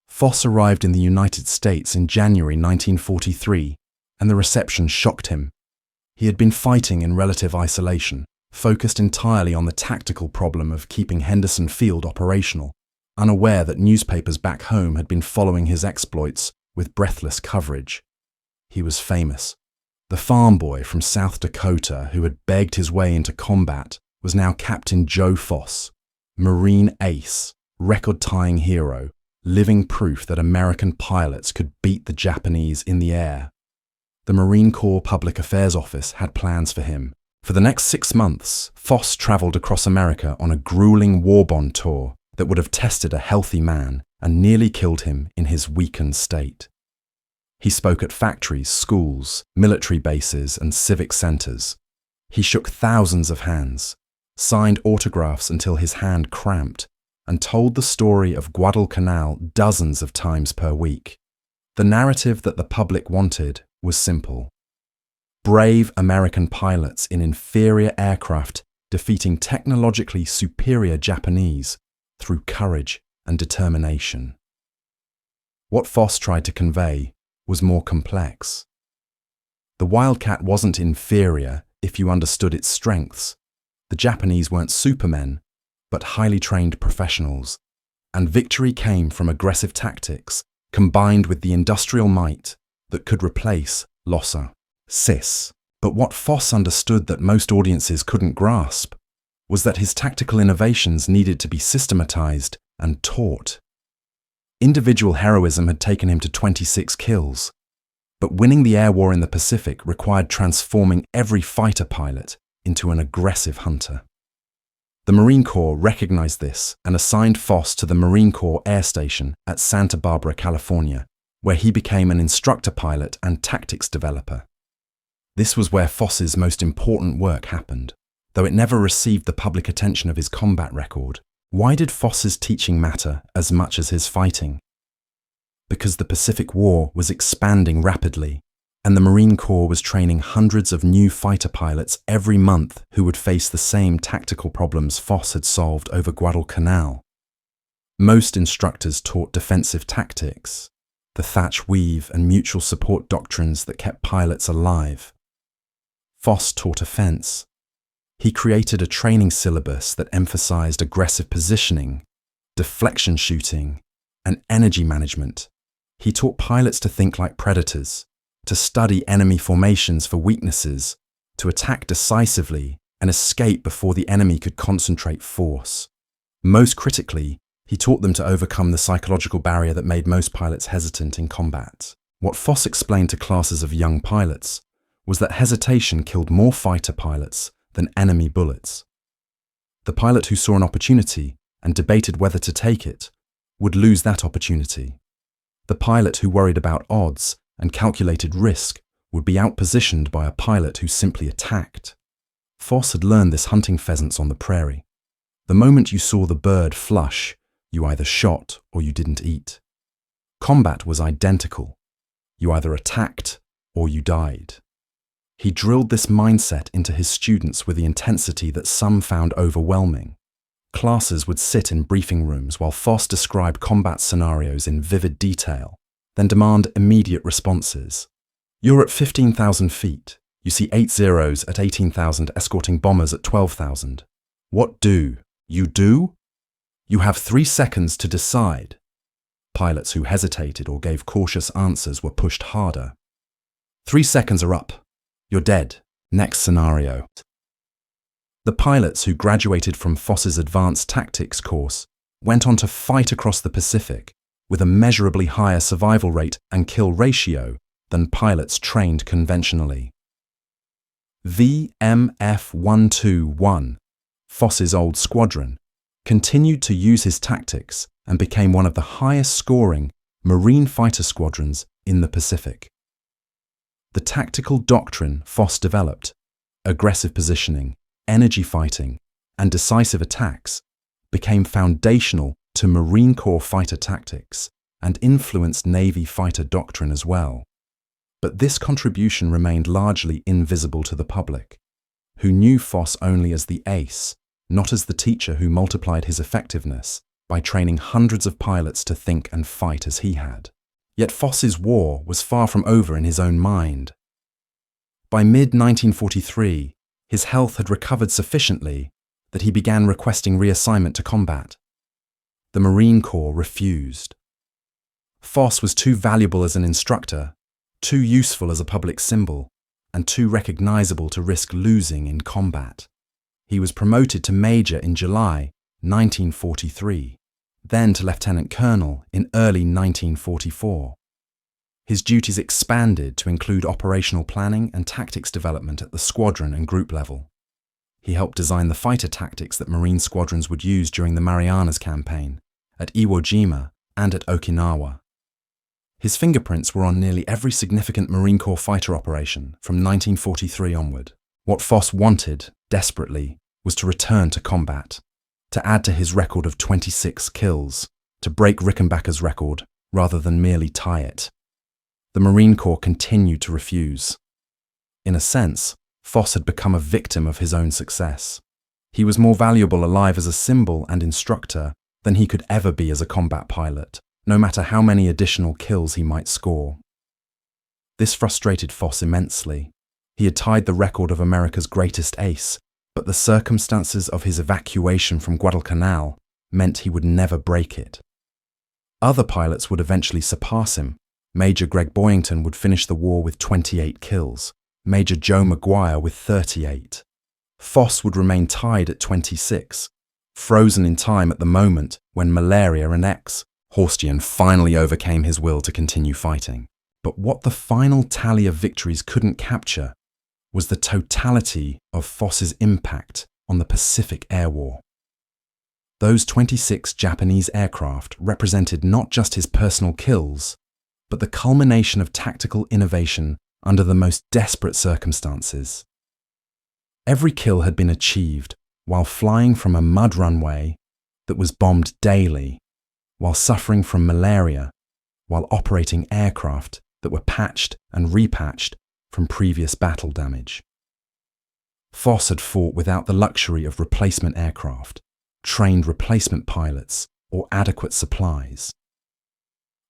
Foss arrived in the United States in January 1943, and the reception shocked him. He had been fighting in relative isolation, focused entirely on the tactical problem of keeping Henderson Field operational, unaware that newspapers back home had been following his exploits with breathless coverage. He was famous. The farm boy from South Dakota who had begged his way into combat was now Captain Joe Foss, Marine ace, record-tying hero, living proof that American pilots could beat the Japanese in the air. The Marine Corps Public Affairs Office had plans for him. For the next 6 months, Foss traveled across America on a grueling war bond tour that would have tested a healthy man and nearly killed him in his weakened state. He spoke at factories, schools, military bases, and civic centers. He shook thousands of hands, signed autographs until his hand cramped, and told the story of Guadalcanal dozens of times per week. The narrative that the public wanted was simple. Brave American pilots in inferior aircraft defeating technologically superior Japanese through courage and determination. What Foss tried to convey was more complex. The Wildcat wasn't inferior if you understood its strengths. The Japanese weren't supermen, but highly trained professionals, and victory came from aggressive tactics combined with the industrial might that could replace Lhasa, Sis. But what Foss understood that most audiences couldn't grasp was that his tactical innovations needed to be systematized and taught. Individual heroism had taken him to 26 kills, but winning the air war in the Pacific required transforming every fighter pilot into an aggressive hunter. The Marine Corps recognized this and assigned Foss to the Marine Corps Air Station at Santa Barbara, California, where he became an instructor pilot and tactics developer. This was where Foss's most important work happened, though it never received the public attention of his combat record. Why did Foss's teaching matter as much as his fighting? Because the Pacific War was expanding rapidly, and the Marine Corps was training hundreds of new fighter pilots every month who would face the same tactical problems Foss had solved over Guadalcanal. Most instructors taught defensive tactics, the thatch weave and mutual support doctrines that kept pilots alive. Foss taught offense. He created a training syllabus that emphasized aggressive positioning, deflection shooting, and energy management. He taught pilots to think like predators, to study enemy formations for weaknesses, to attack decisively and escape before the enemy could concentrate force. Most critically, he taught them to overcome the psychological barrier that made most pilots hesitant in combat. What Foss explained to classes of young pilots was that hesitation killed more fighter pilots than enemy bullets. The pilot who saw an opportunity and debated whether to take it would lose that opportunity. The pilot who worried about odds and calculated risk would be outpositioned by a pilot who simply attacked. Foss had learned this hunting pheasants on the prairie. The moment you saw the bird flush, you either shot or you didn't eat. Combat was identical. You either attacked or you died. He drilled this mindset into his students with the intensity that some found overwhelming. Classes would sit in briefing rooms while Foss described combat scenarios in vivid detail, then demand immediate responses. You're at 15,000 feet. You see 8 Zeros at 18,000 escorting bombers at 12,000. What do? You do? You have 3 seconds to decide. Pilots who hesitated or gave cautious answers were pushed harder. 3 seconds are up. You're dead. Next scenario. The pilots who graduated from Foss's advanced tactics course went on to fight across the Pacific with a measurably higher survival rate and kill ratio than pilots trained conventionally. VMF-121, Foss's old squadron, continued to use his tactics and became one of the highest scoring Marine fighter squadrons in the Pacific. The tactical doctrine Foss developed, aggressive positioning, energy fighting, and decisive attacks, became foundational to Marine Corps fighter tactics and influenced Navy fighter doctrine as well. But this contribution remained largely invisible to the public, who knew Foss only as the ace, not as the teacher who multiplied his effectiveness by training hundreds of pilots to think and fight as he had. Yet Foss's war was far from over in his own mind. By mid-1943, his health had recovered sufficiently that he began requesting reassignment to combat. The Marine Corps refused. Foss was too valuable as an instructor, too useful as a public symbol, and too recognizable to risk losing in combat. He was promoted to major in July 1943, then to lieutenant colonel in early 1944. His duties expanded to include operational planning and tactics development at the squadron and group level. He helped design the fighter tactics that Marine squadrons would use during the Marianas Campaign, at Iwo Jima, and at Okinawa. His fingerprints were on nearly every significant Marine Corps fighter operation from 1943 onward. What Foss wanted, desperately, was to return to combat, to add to his record of 26 kills, to break Rickenbacker's record rather than merely tie it. The Marine Corps continued to refuse. In a sense, Foss had become a victim of his own success. He was more valuable alive as a symbol and instructor than he could ever be as a combat pilot, no matter how many additional kills he might score. This frustrated Foss immensely. He had tied the record of America's greatest ace, but the circumstances of his evacuation from Guadalcanal meant he would never break it. Other pilots would eventually surpass him. Major Greg Boyington would finish the war with 28 kills, Major Joe McGuire with 38. Foss would remain tied at 26, frozen in time at the moment when malaria and exhaustion finally overcame his will to continue fighting. But what the final tally of victories couldn't capture was the totality of Foss's impact on the Pacific Air War. Those 26 Japanese aircraft represented not just his personal kills, but the culmination of tactical innovation under the most desperate circumstances. Every kill had been achieved while flying from a mud runway that was bombed daily, while suffering from malaria, while operating aircraft that were patched and repatched from previous battle damage. Foss had fought without the luxury of replacement aircraft, trained replacement pilots, or adequate supplies.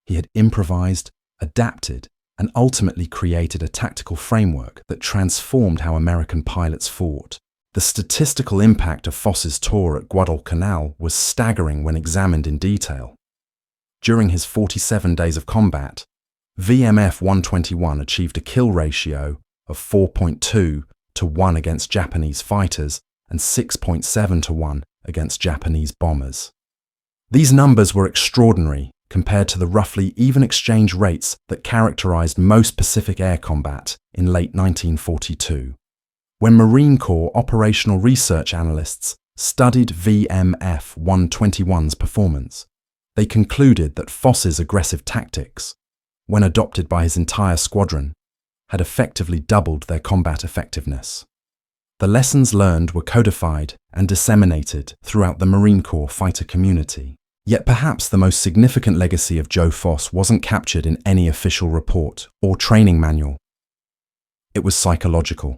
He had improvised, adapted, and ultimately created a tactical framework that transformed how American pilots fought. The statistical impact of Foss's tour at Guadalcanal was staggering when examined in detail. During his 47 days of combat, VMF 121 achieved a kill ratio of 4.2 to 1 against Japanese fighters and 6.7 to 1 against Japanese bombers. These numbers were extraordinary compared to the roughly even exchange rates that characterized most Pacific air combat in late 1942. When Marine Corps operational research analysts studied VMF 121's performance, they concluded that Foss's aggressive tactics, when adopted by his entire squadron, had effectively doubled their combat effectiveness. The lessons learned were codified and disseminated throughout the Marine Corps fighter community. Yet perhaps the most significant legacy of Joe Foss wasn't captured in any official report or training manual. It was psychological.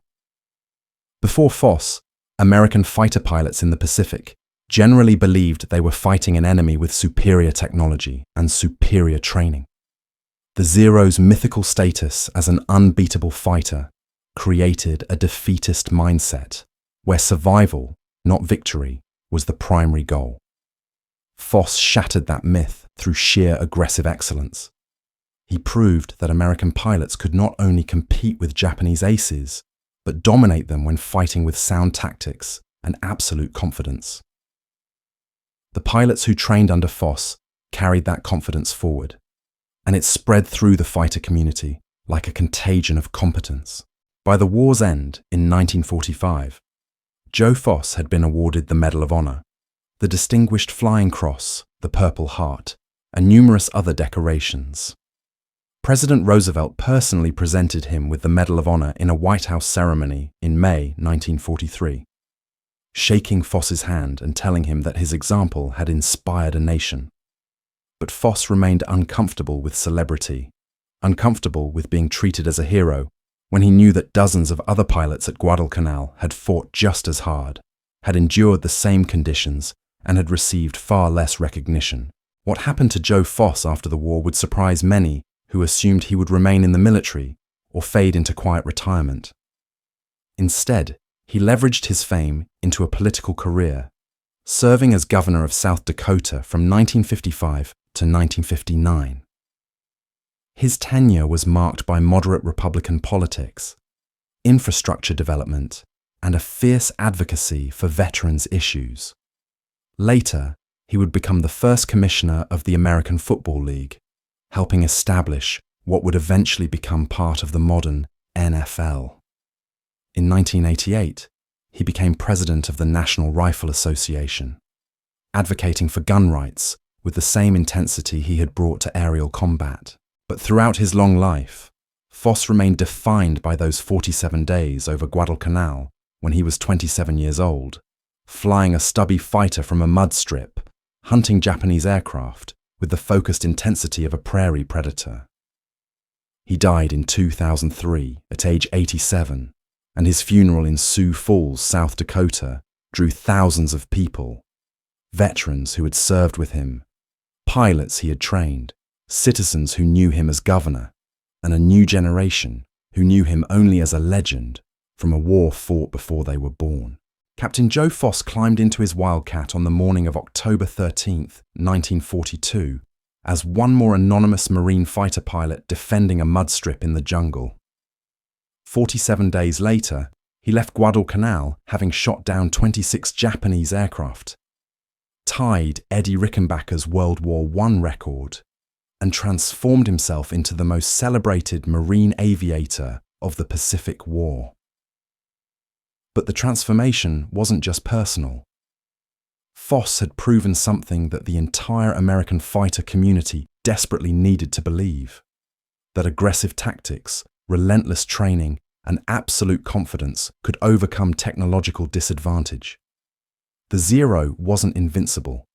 Before Foss, American fighter pilots in the Pacific generally believed they were fighting an enemy with superior technology and superior training. The Zero's mythical status as an unbeatable fighter created a defeatist mindset where survival, not victory, was the primary goal. Foss shattered that myth through sheer aggressive excellence. He proved that American pilots could not only compete with Japanese aces, but dominate them when fighting with sound tactics and absolute confidence. The pilots who trained under Foss carried that confidence forward, and it spread through the fighter community like a contagion of competence. By the war's end in 1945, Joe Foss had been awarded the Medal of Honor, the Distinguished Flying Cross, the Purple Heart, and numerous other decorations. President Roosevelt personally presented him with the Medal of Honor in a White House ceremony in May 1943, shaking Foss's hand and telling him that his example had inspired a nation. But Foss remained uncomfortable with celebrity, uncomfortable with being treated as a hero, when he knew that dozens of other pilots at Guadalcanal had fought just as hard, had endured the same conditions, and had received far less recognition. What happened to Joe Foss after the war would surprise many who assumed he would remain in the military or fade into quiet retirement. Instead, he leveraged his fame into a political career, serving as governor of South Dakota from 1955 to 1959. His tenure was marked by moderate Republican politics, infrastructure development, and a fierce advocacy for veterans' issues. Later, he would become the first commissioner of the American Football League, helping establish what would eventually become part of the modern NFL. In 1988, he became president of the National Rifle Association, advocating for gun rights with the same intensity he had brought to aerial combat. But throughout his long life, Foss remained defined by those 47 days over Guadalcanal when he was 27 years old, flying a stubby fighter from a mud strip, hunting Japanese aircraft with the focused intensity of a prairie predator. He died in 2003 at age 87, and his funeral in Sioux Falls, South Dakota, drew thousands of people, veterans who had served with him, pilots he had trained, citizens who knew him as governor, and a new generation who knew him only as a legend from a war fought before they were born. Captain Joe Foss climbed into his Wildcat on the morning of October 13th, 1942, as one more anonymous Marine fighter pilot defending a mud strip in the jungle. 47 days later, he left Guadalcanal having shot down 26 Japanese aircraft, tied Eddie Rickenbacker's World War I record, and transformed himself into the most celebrated Marine aviator of the Pacific War. But the transformation wasn't just personal. Foss had proven something that the entire American fighter community desperately needed to believe: that aggressive tactics, relentless training, and absolute confidence could overcome technological disadvantage. The Zero wasn't invincible.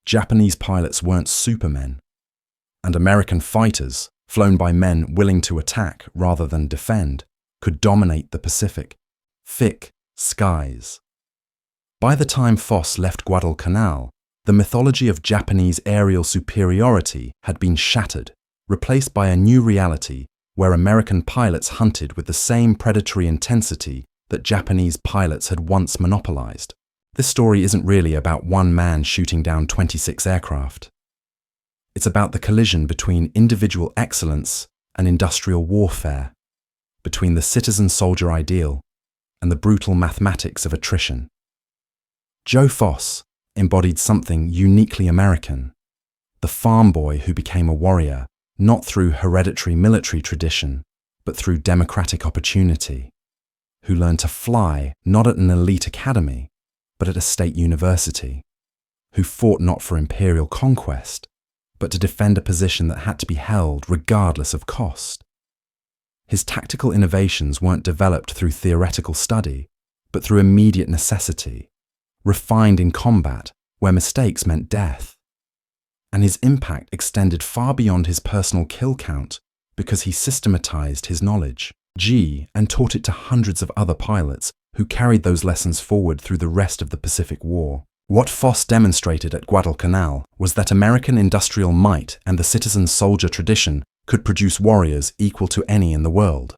Japanese pilots weren't supermen. And American fighters, flown by men willing to attack rather than defend, could dominate the Pacific, thick skies. By the time Foss left Guadalcanal, the mythology of Japanese aerial superiority had been shattered, replaced by a new reality where American pilots hunted with the same predatory intensity that Japanese pilots had once monopolized. This story isn't really about one man shooting down 26 aircraft. It's about the collision between individual excellence and industrial warfare, between the citizen-soldier ideal and the brutal mathematics of attrition. Joe Foss embodied something uniquely American: the farm boy who became a warrior, not through hereditary military tradition, but through democratic opportunity, who learned to fly not at an elite academy, but at a state university, who fought not for imperial conquest, but to defend a position that had to be held regardless of cost. His tactical innovations weren't developed through theoretical study, but through immediate necessity, refined in combat where mistakes meant death. And his impact extended far beyond his personal kill count because he systematized his knowledge, and taught it to hundreds of other pilots who carried those lessons forward through the rest of the Pacific War. What Foss demonstrated at Guadalcanal was that American industrial might and the citizen-soldier tradition could produce warriors equal to any in the world.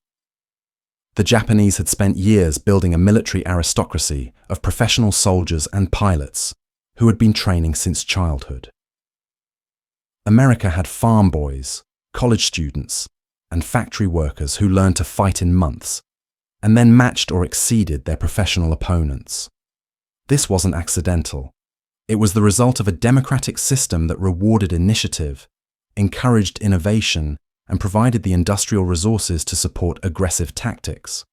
The Japanese had spent years building a military aristocracy of professional soldiers and pilots who had been training since childhood. America had farm boys, college students, and factory workers who learned to fight in months, and then matched or exceeded their professional opponents. This wasn't accidental. It was the result of a democratic system that rewarded initiative, encouraged innovation, and provided the industrial resources to support aggressive tactics.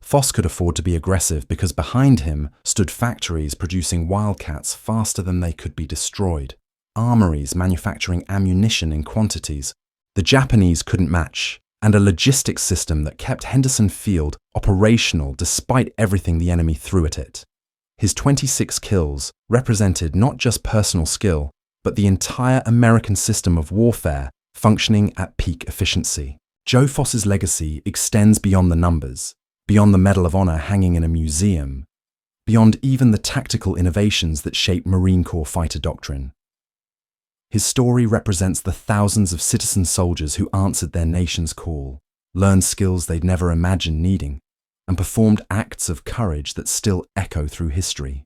Foss could afford to be aggressive because behind him stood factories producing Wildcats faster than they could be destroyed, armories manufacturing ammunition in quantities the Japanese couldn't match, and a logistics system that kept Henderson Field operational despite everything the enemy threw at it. His 26 kills represented not just personal skill, but the entire American system of warfare functioning at peak efficiency. Joe Foss's legacy extends beyond the numbers, beyond the Medal of Honor hanging in a museum, beyond even the tactical innovations that shaped Marine Corps fighter doctrine. His story represents the thousands of citizen soldiers who answered their nation's call, learned skills they'd never imagined needing, and performed acts of courage that still echo through history.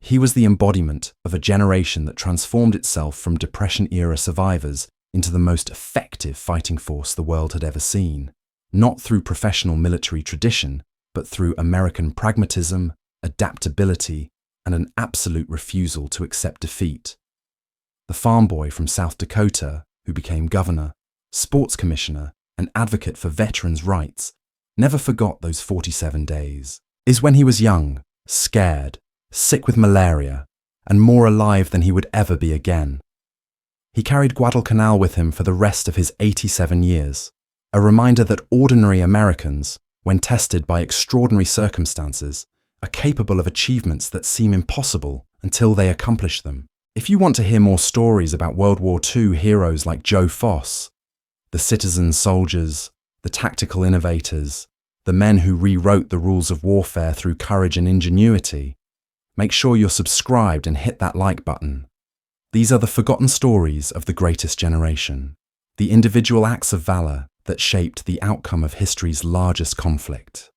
He was the embodiment of a generation that transformed itself from Depression-era survivors into the most effective fighting force the world had ever seen, not through professional military tradition, but through American pragmatism, adaptability, and an absolute refusal to accept defeat. The farm boy from South Dakota, who became governor, sports commissioner, and advocate for veterans' rights, never forgot those 47 days. Is when he was young, scared, sick with malaria, and more alive than he would ever be again. He carried Guadalcanal with him for the rest of his 87 years, a reminder that ordinary Americans, when tested by extraordinary circumstances, are capable of achievements that seem impossible until they accomplish them. If you want to hear more stories about World War II heroes like Joe Foss, the citizen soldiers, the tactical innovators, the men who rewrote the rules of warfare through courage and ingenuity, make sure you're subscribed and hit that like button. These are the forgotten stories of the greatest generation, the individual acts of valor that shaped the outcome of history's largest conflict.